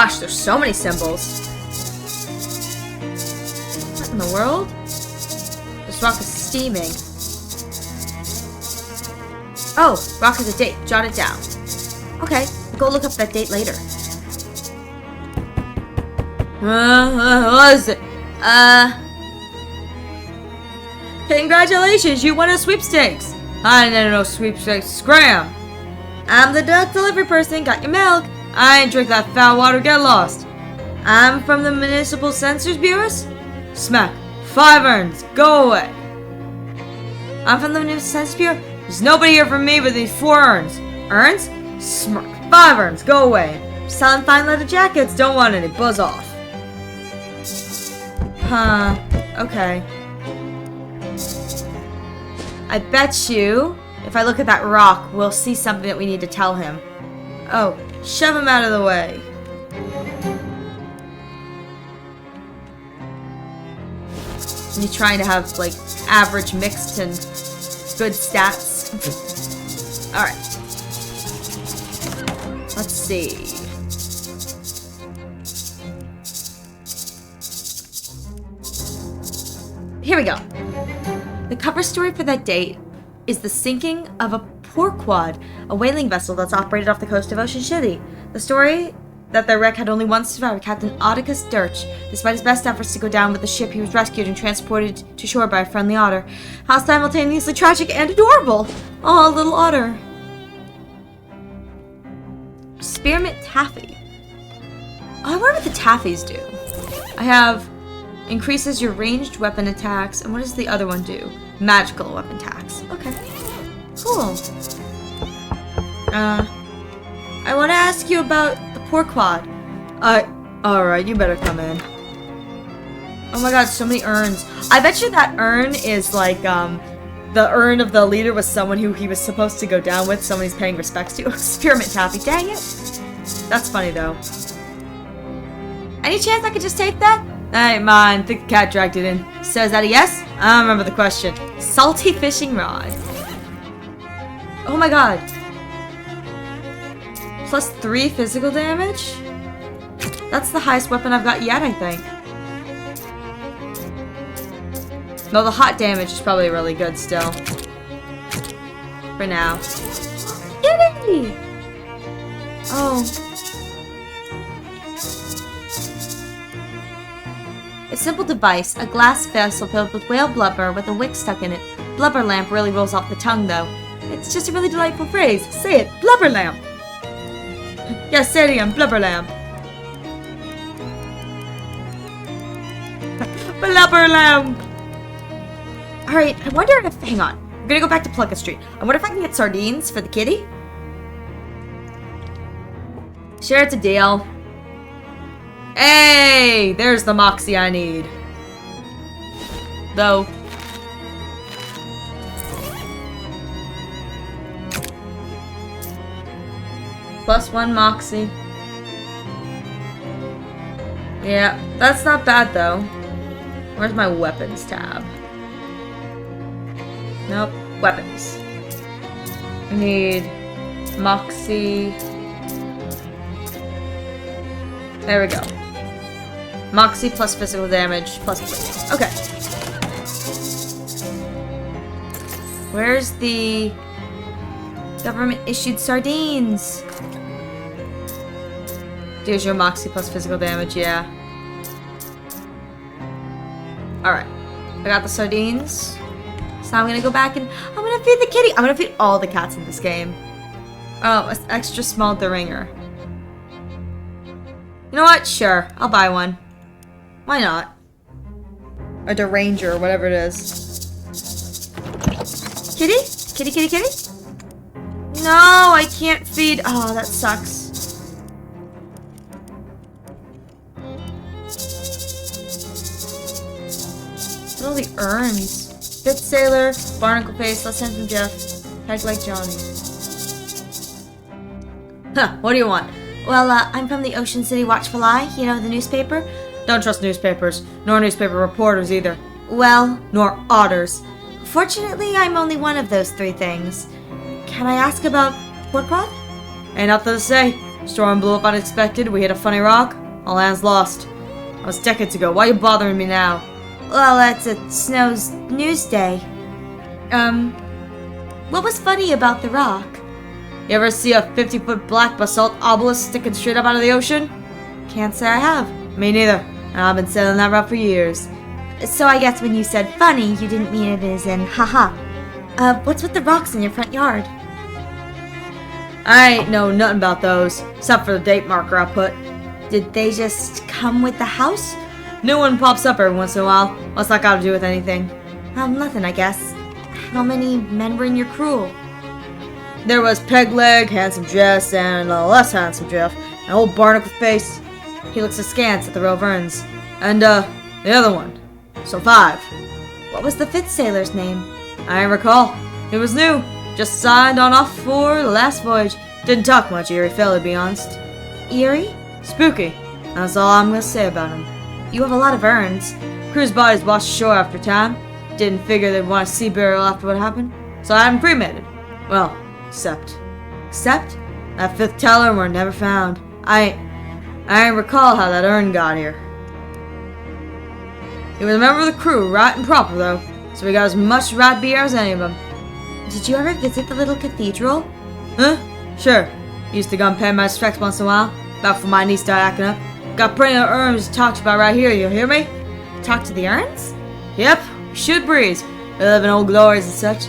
gosh, there's so many symbols. What in the world? This rock is steaming. Oh, rock has a date. Jot it down. Okay, we'll go look up that date later. What is it? Congratulations, you won a sweepstakes. I didn't know sweepstakes. Scram. I'm the duck delivery person. Got your milk. I ain't drink that foul water. Get lost. I'm from the Municipal Censors Bureaus. Smack. 5 urns. Go away. I'm from the Municipal Censors Bureau. There's nobody here from me but these 4 urns. Urns? Smirk. 5 urns. Go away. Selling fine leather jackets. Don't want any. Buzz off. Huh. Okay. I bet you, if I look at that rock, we'll see something that we need to tell him. Oh, shove him out of the way. Me trying to have, like, average mixed and good stats. Alright. Let's see. Here we go. The cover story for that date is the sinking of a porquad, a whaling vessel that's operated off the coast of Ocean City. The story that the wreck had only one survivor, Captain Ottacus Dirch. Despite his best efforts to go down with the ship, he was rescued and transported to shore by a friendly otter. How simultaneously tragic and adorable! Oh, little otter. Spearmint Taffy. Oh, I wonder what the Taffies do. I have increases your ranged weapon attacks, and what does the other one do? Magical weapon attacks. Okay. Cool. I want to ask you about the porquad. Alright, you better come in. Oh my god, so many urns. I bet you that urn is like, the urn of the leader was someone who he was supposed to go down with, someone he's paying respects to. Spearmint Taffy, dang it. That's funny though. Any chance I could just take that? That ain't mine. Think the cat dragged it in. Says that a yes? I don't remember the question. Salty fishing rod. Oh my god. Plus 3 physical damage? That's the highest weapon I've got yet, I think. No, the hot damage is probably really good still. For now. Yay! Oh. A simple device, a glass vessel filled with whale blubber with a wick stuck in it. Blubber lamp really rolls off the tongue, though. It's just a really delightful phrase. Say it, blubber lamp. Yes, say it again, blubber lamp. Blubber lamp. Alright, I wonder if, hang on. We're gonna go back to Plunkett Street. I wonder if I can get sardines for the kitty? Sure, it's a deal. Hey! There's the moxie I need. Though. +1 moxie. Yeah, that's not bad though. Where's my weapons tab? Nope. Weapons. I need moxie. There we go. Moxie plus physical damage plus poison. Okay. Where's the government-issued sardines? Here's your moxie plus physical damage, yeah. Alright. I got the sardines. So now I'm gonna go back and I'm gonna feed the kitty. I'm gonna feed all the cats in this game. Oh, an extra small deringer. You know what? Sure. I'll buy one. Why not? Or deranger, or whatever it is. Kitty? Kitty, kitty, kitty? No, I can't feed. Oh, that sucks. Look at all the urns. Fit Sailor, Barnacle Face, Let's Send from Jeff, Peg Like Johnny. Huh, what do you want? Well, I'm from the Ocean City Watchful Eye, you know, the newspaper. Don't trust newspapers, nor newspaper reporters either. Well, nor otters. Fortunately, I'm only one of those 3 things. Can I ask about porquad? Ain't nothing to say. Storm blew up unexpected, we hit a funny rock, all hands lost. That was decades ago, why are you bothering me now? Well, it's a Snow's news day. What was funny about the rock? You ever see a 50-foot black basalt obelisk sticking straight up out of the ocean? Can't say I have. Me neither, and I've been sailing that route for years. So I guess when you said funny, you didn't mean it as in haha. What's with the rocks in your front yard? I ain't know nothing about those, except for the date marker I put. Did they just come with the house? New one pops up every once in a while. What's that got to do with anything? Nothing, I guess. How many men were in your crew? There was Pegleg, Handsome Jess, and less Handsome Jeff, an old barnacle face. He looks askance at the row of urns. And, the other one. So 5. What was the 5th sailor's name? I recall. He was new. Just signed on off for the last voyage. Didn't talk much, eerie fella, to be honest. Eerie? Spooky. That's all I'm gonna say about him. You have a lot of urns. Crew's bodies washed ashore after time. Didn't figure they'd want a sea burial after what happened. So I had him cremated. Well, except that 5th teller were never found. I ain't recall how that urn got here. He was a member of the crew, right and proper though, so we got as much right beer as any of them. Did you ever visit the little cathedral? Huh? Sure. Used to go and pay my respects once in a while, about for my niece started acting up. Got plenty of urns to talk about right here, you hear me? Talk to the urns? Yep, shoot breeze. They live in old glories and such.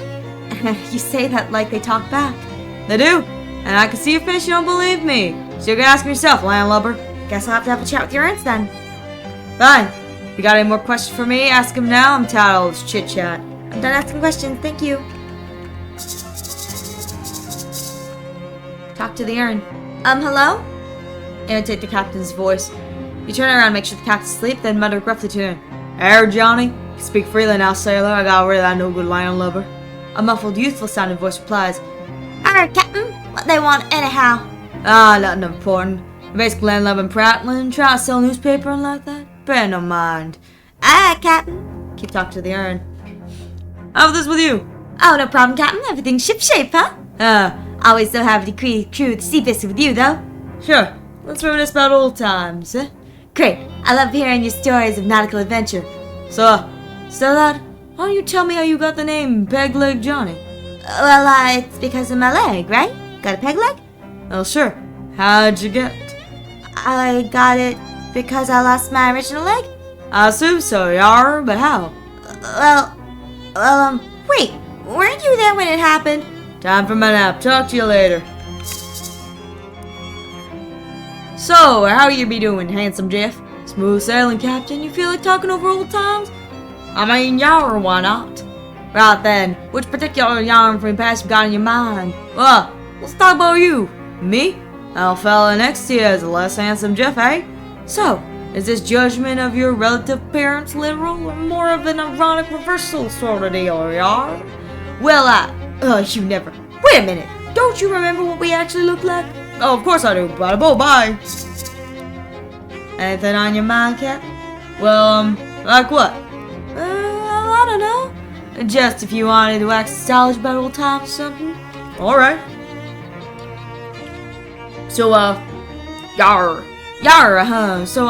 You say that like they talk back. They do, and I can see your face you don't believe me. So you can ask me yourself, landlubber. Guess I'll have a chat with your urns then. Fine. If you got any more questions for me, ask them now. I'm tired of all this chit-chat. I'm done asking questions, thank you. Talk to the urn. Hello? Imitate the captain's voice. You turn around, make sure the captain's asleep, then mutter gruffly to him. Hey, Johnny. You can speak freely now, sailor. I got rid of that no-good landlubber. A muffled, youthful-sounding voice replies. Alright, Captain. What they want anyhow? Nothing important. Basically, landlubber and prattling, trying to sell newspaper and like that. Pay no mind. Alright, Captain. Keep talking to the urn. How about this with you? Oh, no problem, Captain. Everything's shipshape, huh? Always so happy to crew the sea biscuit with you, though. Sure. Let's reminisce about old times, eh? Great. I love hearing your stories of nautical adventure. So lad, why don't you tell me how you got the name Peg Leg Johnny? Well, it's because of my leg, right? Got a peg leg? Well, sure. How'd you get it? I got it because I lost my original leg. I assume so, yar, but how? Wait. Weren't you there when it happened? Time for my nap. Talk to you later. So, how you be doing, handsome Jeff? Smooth sailing, Captain. You feel like talking over old times? I mean, yar, why not? Right then, which particular yarn from your past you got in your mind? Well, let's talk about you. Me? Our fella next to you is a less handsome Jeff, eh? So, is this judgment of your relative parents literal, or more of an ironic reversal sort of deal, yar? Well, you never... Wait a minute! Don't you remember what we actually looked like? Oh, of course I do. Bye. Anything on your mind, Cap? Well, like what? I don't know. Just if you wanted to wax nostalgia about old times or something. Alright. So, yar, huh? So,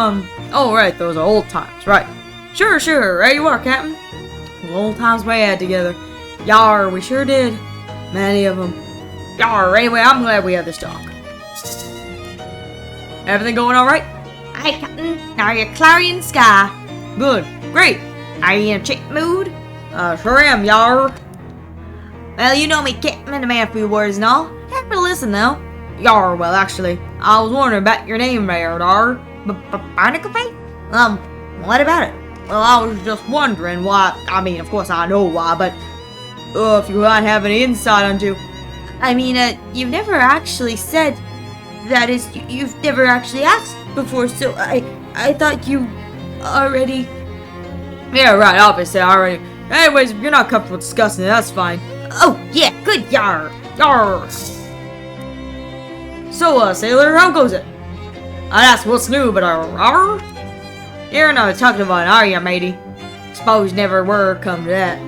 oh, right, those are old times, right. Sure, there you are, Captain. Those old times we had together. Yar, we sure did. Many of them. Yar, anyway, I'm glad we had this talk. Everything going alright? Aye, Captain. Are you clarion sky? Good. Great. Are you in a chick mood? Sure am, yar. Well, you know me, Captain, a man of few words and all. Have to listen, though. Yar, well, actually, I was wondering about your name there, dar. Barnacle Face? What about it? Well, I was just wondering why. I mean, of course I know why, but if you might have any insight onto. I mean, you've never actually said. That is, you've never actually asked before, so I thought you already. Yeah, right. Obviously, I already. Anyways, if you're not comfortable discussing it, that's fine. Oh yeah, good. Yar. So, sailor, how goes it? I'd ask what's new, but you're not talking about it, are you, matey? Suppose never were come to that.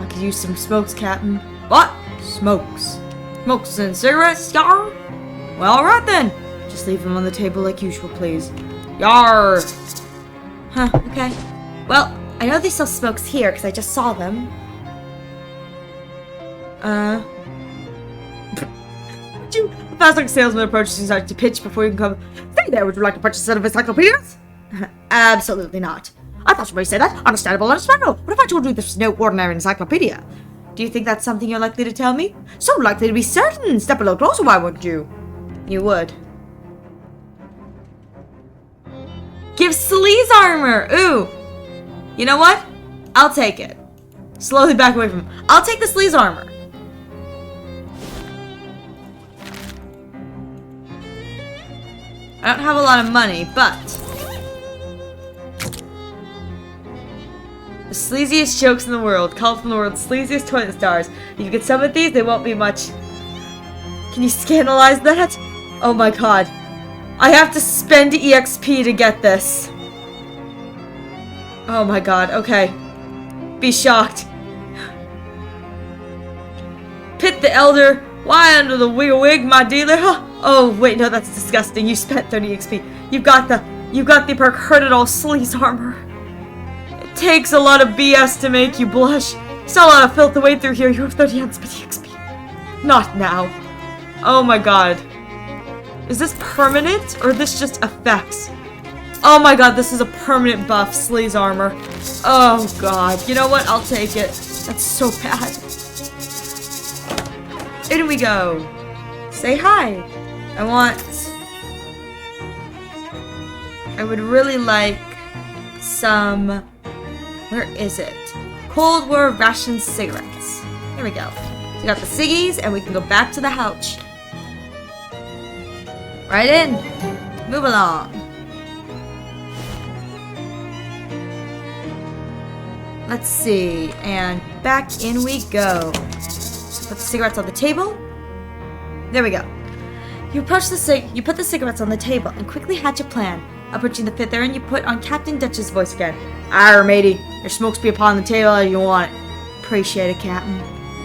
I could use some smokes, Captain. What? Smokes and cigarettes, yar? Well, alright then. Just leave them on the table like usual, please. Yar! Huh, okay. Well, I know they sell smokes here because I just saw them. A fast-like salesman approaches and starts to pitch before you can come. Hey there, would you like to purchase a set of encyclopedias? Absolutely not. I thought you might say that. Understandable, understandable. What if I told you this was no ordinary encyclopedia? Do you think that's something you're likely to tell me? So likely to be certain. Step a little closer, why wouldn't you? You would. Give Sleaze armor! Ooh! You know what? I'll take it. Slowly back away from him. I'll take the Sleaze armor. I don't have a lot of money, but the sleaziest jokes in the world, called from the world's sleaziest toilet stars. If you get some of these, they won't be much. Can you scandalize that? Oh my god. I have to spend EXP to get this. Oh my god, okay. Be shocked. Pit the Elder, why under the wig, my dealer? Huh? Oh wait, no, that's disgusting. You spent 30 XP. You got the perk Hurt It All Sleaze armor. It takes a lot of BS to make you blush. Saw a lot of filth to wade through here. You have 30 XP. Not now. Oh my god. Is this permanent or this just effects? Oh my god, this is a permanent buff, Sleaze armor. Oh god. You know what? I'll take it. That's so bad. In we go. Say hi. I would really like some, where is it? Cold War ration cigarettes. There we go. So we got the ciggies and we can go back to the house. Right in. Move along. Let's see. And back in we go. So put the cigarettes on the table. There we go. You put the cigarettes on the table and quickly hatch a plan. Approaching the fifth urn, you put on Captain Dutch's voice again. Arr, matey. Your smokes be upon the table as you want it. Appreciate it, Captain.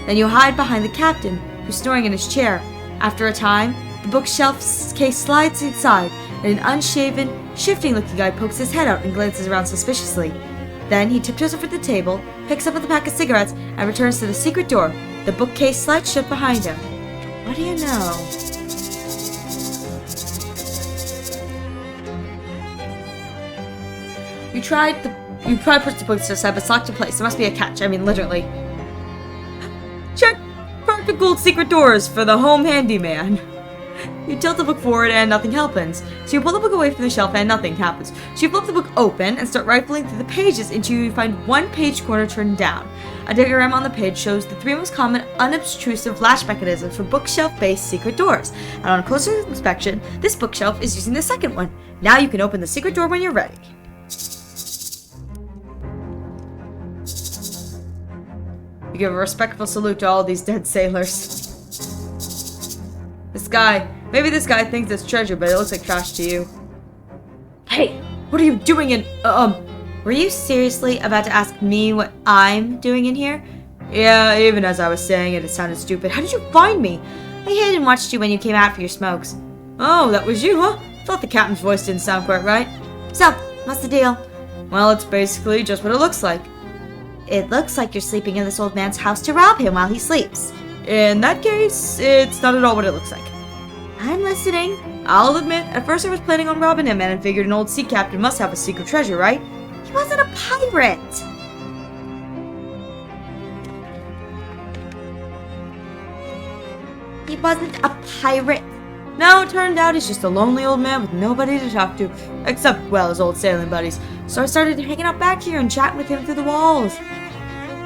Then you hide behind the captain, who's snoring in his chair. After a time, the bookshelf case slides inside, and an unshaven, shifting-looking guy pokes his head out and glances around suspiciously. Then he tiptoes over the table, picks up the pack of cigarettes, and returns to the secret door. The bookcase slides shut behind him. What do you know? You tried push the books aside, but it's locked in place. There must be a catch. I mean, literally. Check perfect gold secret doors for the home handyman. You tilt the book forward and nothing happens. So you pull the book away from the shelf and nothing happens. So you flip the book open and start rifling through the pages until you find one page corner turned down. A diagram on the page shows the three most common unobtrusive latch mechanisms for bookshelf-based secret doors. And on a closer inspection, this bookshelf is using the second one. Now you can open the secret door when you're ready. You give a respectful salute to all these dead sailors. Maybe this guy thinks it's treasure, but it looks like trash to you. Hey, what are you doing in, Were you seriously about to ask me what I'm doing in here? Yeah, even as I was saying it, it sounded stupid. How did you find me? I hid and watched you when you came out for your smokes. Oh, that was you, huh? Thought the captain's voice didn't sound quite right. So, what's the deal? Well, it's basically just what it looks like. It looks like you're sleeping in this old man's house to rob him while he sleeps. In that case, it's not at all what it looks like. I'm listening. I'll admit, at first I was planning on robbing him and figured an old sea captain must have a secret treasure, right? He wasn't a pirate. He wasn't a pirate. No, it turned out he's just a lonely old man with nobody to talk to. Except, well, his old sailing buddies. So I started hanging out back here and chatting with him through the walls.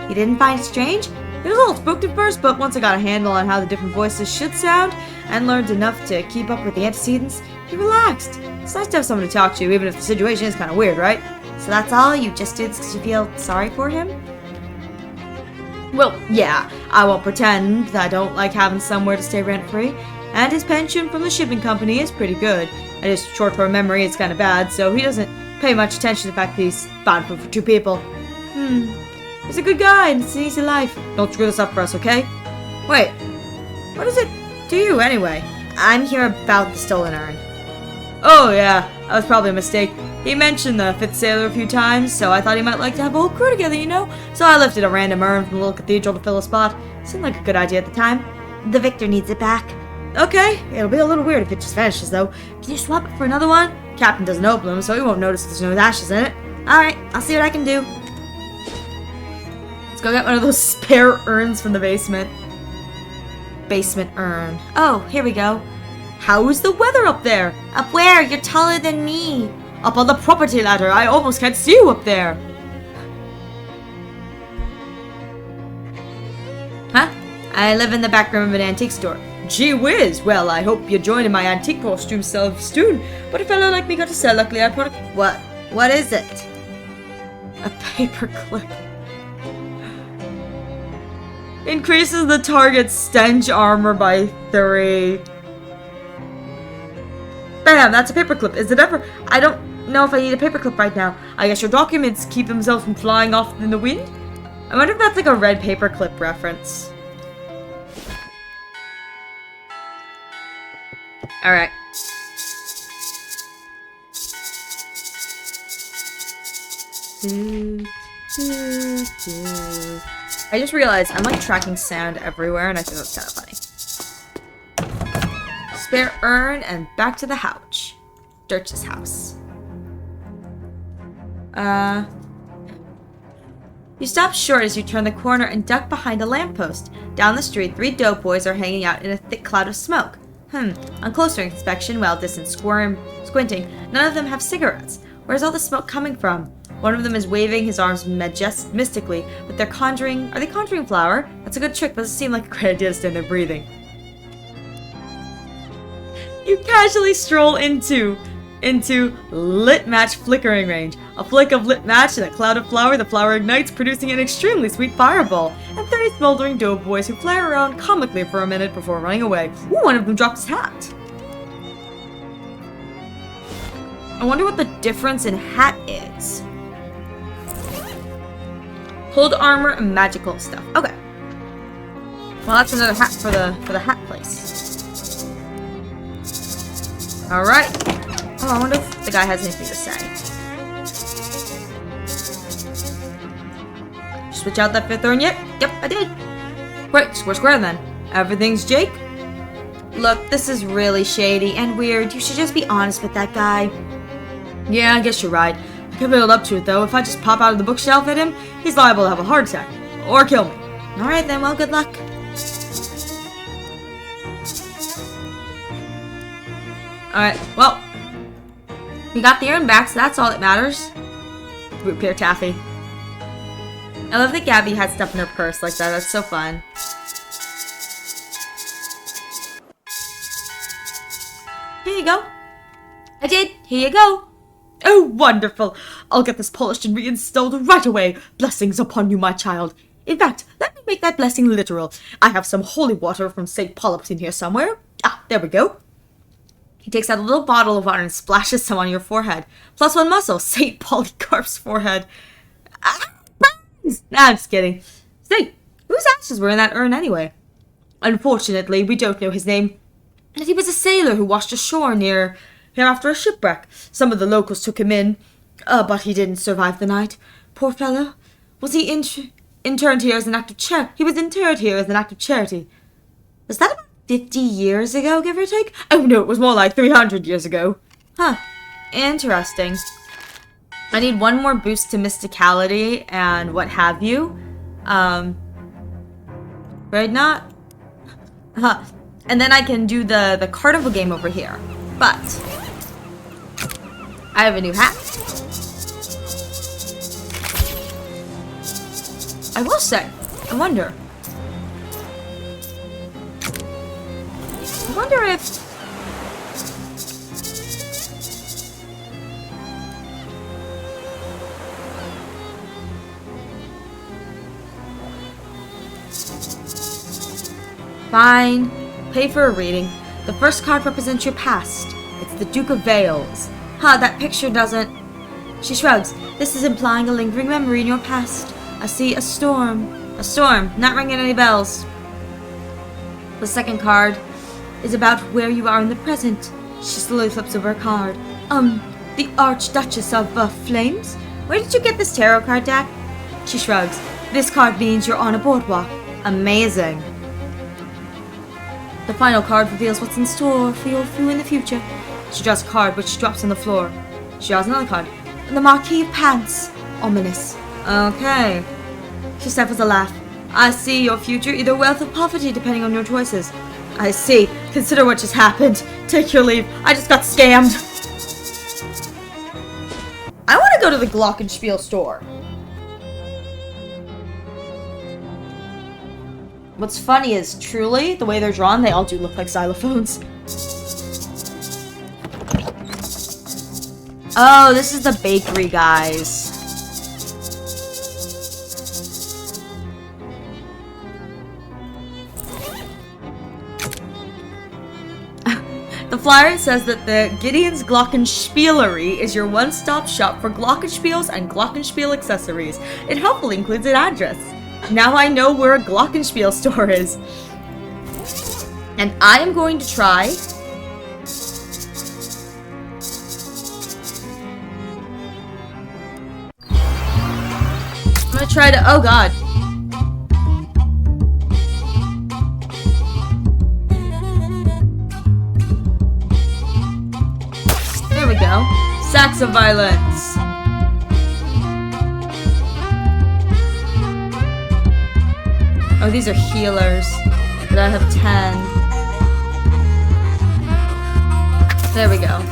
You didn't find it strange? It was a little spooked at first, but once I got a handle on how the different voices should sound, and learned enough to keep up with the antecedents, he relaxed. It's nice to have someone to talk to, even if the situation is kind of weird, right? So that's all? You just did because you feel sorry for him? Well, yeah, I won't pretend that I don't like having somewhere to stay rent-free, and his pension from the shipping company is pretty good. And his short-term memory is kind of bad, so he doesn't pay much attention to the fact that he's found food for two people. He's a good guy, and it's an easy life. Don't screw this up for us, okay? Wait, what does it do you, anyway? I'm here about the stolen urn. Oh yeah, that was probably a mistake. He mentioned the fifth sailor a few times, so I thought he might like to have a whole crew together, you know? So I lifted a random urn from the little cathedral to fill a spot. Seemed like a good idea at the time. The victor needs it back. Okay, it'll be a little weird if it just vanishes though. Can you swap it for another one? Captain doesn't open them, so he won't notice there's no ashes in it. Alright, I'll see what I can do. Let's go get one of those spare urns from the basement. Basement urn. Oh, here we go. How is the weather up there? Up where? You're taller than me. Up on the property ladder. I almost can't see you up there. Huh? I live in the back room of an antique store. Gee whiz! Well, I hope you join in my antique costume self soon. But a fellow like me got to sell. Luckily, I brought a... What is it? A paper clip. Increases the target's stench armor by 3. Bam! That's a paperclip. Is it ever... I don't know if I need a paperclip right now. I guess your documents keep themselves from flying off in the wind? I wonder if that's like a red paperclip reference. Alright. I just realized I'm like tracking sound everywhere and I think that's kind of funny. Spare urn and back to the house. Dirch's house. You stop short as you turn the corner and duck behind a lamppost. Down the street, 3 dope boys are hanging out in a thick cloud of smoke. On closer inspection, while distant squinting, none of them have cigarettes. Where's all the smoke coming from? One of them is waving his arms mystically, but they're conjuring... Are they conjuring flour? That's a good trick, but it doesn't seem like a great idea to stand there breathing. You casually stroll into lit match flickering range. A flick of lit match and a cloud of flour, the flour ignites, producing an extremely sweet fireball. And 30 smoldering dope boys who fly around comically for a minute before running away. Ooh, one of them dropped his hat. I wonder what the difference in hat is. Hold armor and magical stuff. Okay. Well, that's another hat for the hat place. Alright. Oh, I wonder if the guy has anything to say. Switch out that 5th urn yet? Yep, I did. Great, square then. Everything's Jake? Look, this is really shady and weird. You should just be honest with that guy. Yeah, I guess you're right. I can build up to it though. If I just pop out of the bookshelf at him, he's liable to have a heart attack. Or kill me. Alright then, well, good luck. Alright, well. We got the urn back, so that's all that matters. Root beer taffy. I love that Gabby had stuff in her purse like that. That's so fun. Here you go. I did. Here you go. Oh, wonderful. I'll get this polished and reinstalled right away. Blessings upon you, my child. In fact, let me make that blessing literal. I have some holy water from St. Polyps in here somewhere. Ah, there we go. He takes out a little bottle of water and splashes some on your forehead. +1 muscle. St. Polycarp's forehead. Ah, burns! Nah, I'm just kidding. Say, whose ashes were in that urn anyway? Unfortunately, we don't know his name. And he was a sailor who washed ashore near here after a shipwreck. Some of the locals took him in, but he didn't survive the night. Poor fellow. Was he interred here as an act of charity? He was interred here as an act of charity. Was that about 50 years ago, give or take? Oh no, it was more like 300 years ago. Huh. Interesting. I need one more boost to mysticality and what have you. Right not? Huh. And then I can do the carnival game over here. But I have a new hat. I will say, I wonder if fine. Pay for a reading. The first card represents your past. It's the Duke of Vales. Huh, that picture doesn't... She shrugs. This is implying a lingering memory in your past. I see a storm. A storm. Not ringing any bells. The second card. is about where you are in the present. She slowly flips over a card. The Archduchess of Flames? Where did you get this tarot card deck? She shrugs. This card means you're on a boardwalk. Amazing. The final card reveals what's in store for you in the future. She draws a card which drops on the floor. She draws another card. The Marquis of Pants. Ominous. Okay. She stifles a laugh. I see your future, either wealth or poverty, depending on your choices. I see. Consider what just happened. Take your leave. I just got scammed. I want to go to the Glockenspiel store. What's funny is, truly, the way they're drawn, they all do look like xylophones. Oh, this is the bakery guys. The flyer says that the Gideon's Glockenspielery is your one-stop shop for Glockenspiels and Glockenspiel accessories. It helpfully includes an address. Now I know where a Glockenspiel store is. And I am going to try... I'm gonna try to... Oh god. There we go. Sacks of violence. Oh, these are healers. But I have 10. There we go.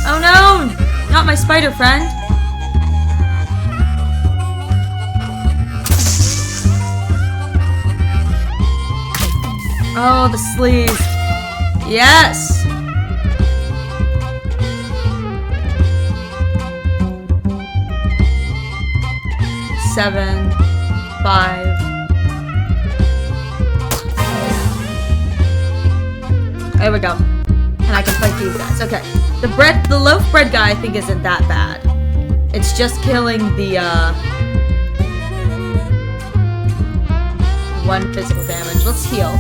Oh no! Not my spider friend. Oh, the sleeves. Yes! Seven, 5. There we go. And I can fight these guys. Okay. The loaf bread guy I think isn't that bad. It's just killing the, 1 physical damage. Let's heal.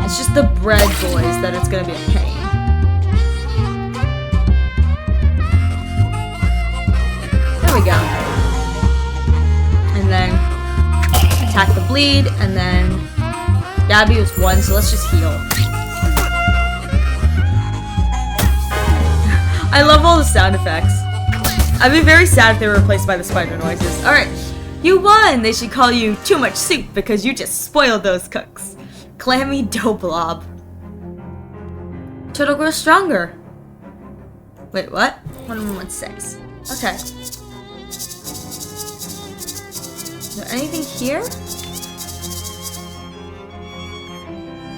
It's just the bread boys that it's gonna be a pain. There we go. And then attack the bleed, and then Gabby was 1, so let's just heal. I love all the sound effects. I'd be very sad if they were replaced by the spider noises. Alright, you won! They should call you Too Much Soup because you just spoiled those cooks. Clammy dough blob. Turtle grows stronger. Wait, what? 1116. Okay. Is there anything here?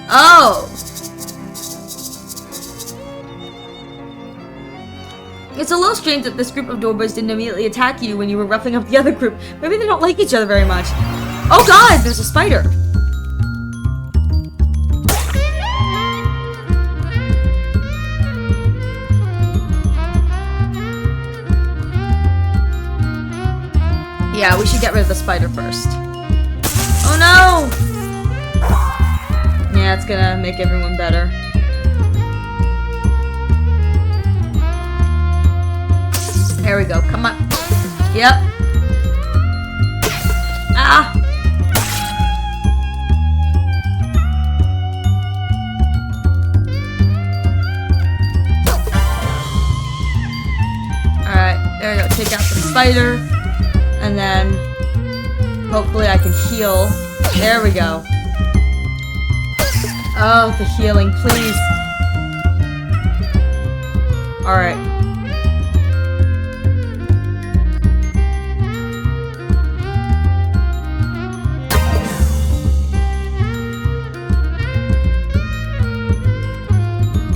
Oh! It's a little strange that this group of doorboys didn't immediately attack you when you were roughing up the other group. Maybe they don't like each other very much. Oh god, there's a spider! Yeah, we should get rid of the spider first. Oh no! Yeah, it's gonna make everyone better. There we go, come on. Yep. Ah! Alright, there we go, take out the spider. And then, hopefully I can heal. There we go. Oh, the healing, please. Alright.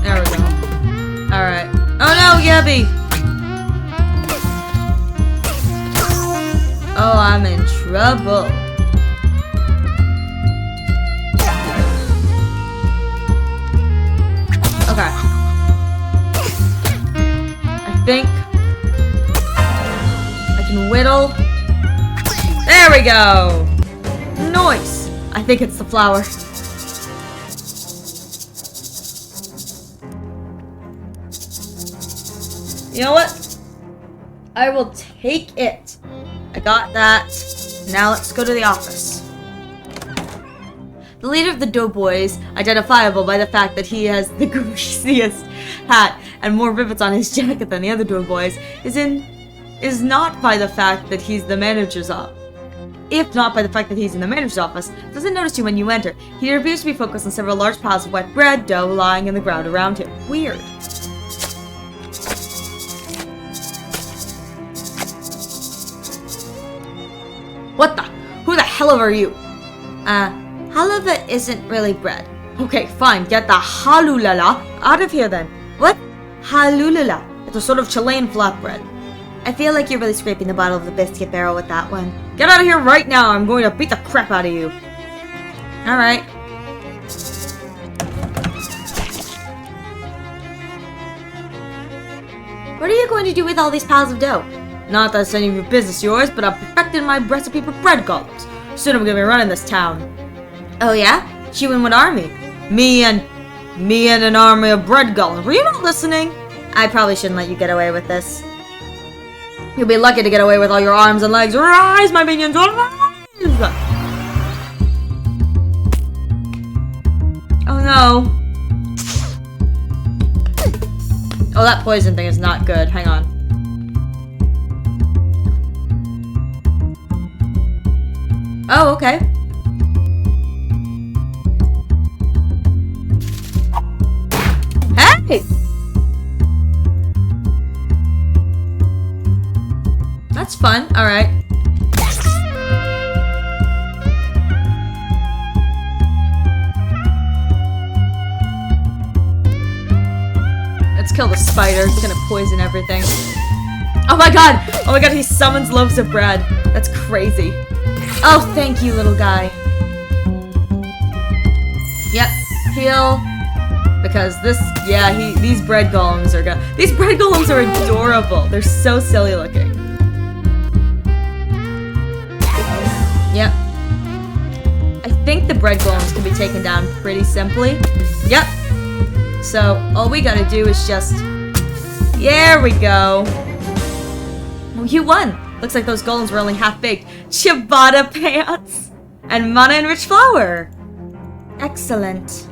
There we go. Alright. Oh no, Gabby! Oh, I'm in trouble. Okay. I think I can whittle. There we go. Noise! I think it's the flower. You know what? I will take it. I got that. Now let's go to the office. The leader of the Doughboys, identifiable by the fact that he has the greasiest hat and more rivets on his jacket than the other Doughboys, is not by the fact that he's the manager's office. If not by the fact that he's in the manager's office, doesn't notice you when you enter. He appears to be focused on several large piles of wet bread dough lying in the ground around him. Weird. What the? Who the hell are you? Halava isn't really bread. Okay, fine. Get the halulala out of here then. What? Halulala. It's a sort of Chilean flatbread. I feel like you're really scraping the bottom of the biscuit barrel with that one. Get out of here right now. I'm going to beat the crap out of you. Alright. What are you going to do with all these piles of dough? Not that it's any of your business, yours, but I've perfected my recipe for bread golems. Soon I'm gonna be running this town. Oh yeah? You and what army? Me and an army of bread golems. Were you not listening? I probably shouldn't let you get away with this. You'll be lucky to get away with all your arms and legs. Rise, my minions, rise! Oh no. Oh, that poison thing is not good. Hang on. Oh, okay. Hey! That's fun. Alright. Let's kill the spider. It's gonna poison everything. Oh my god! Oh my god, he summons loaves of bread. That's crazy. Oh, thank you, little guy. Yep, heal. Because this, yeah, these bread golems are good. These bread golems are adorable. They're so silly looking. Yep. I think the bread golems can be taken down pretty simply. Yep. So, all we gotta do is just... There we go. Oh, you won. Looks like those golems were only half-baked. Ciabatta pants! And mana-enriched flour! Excellent.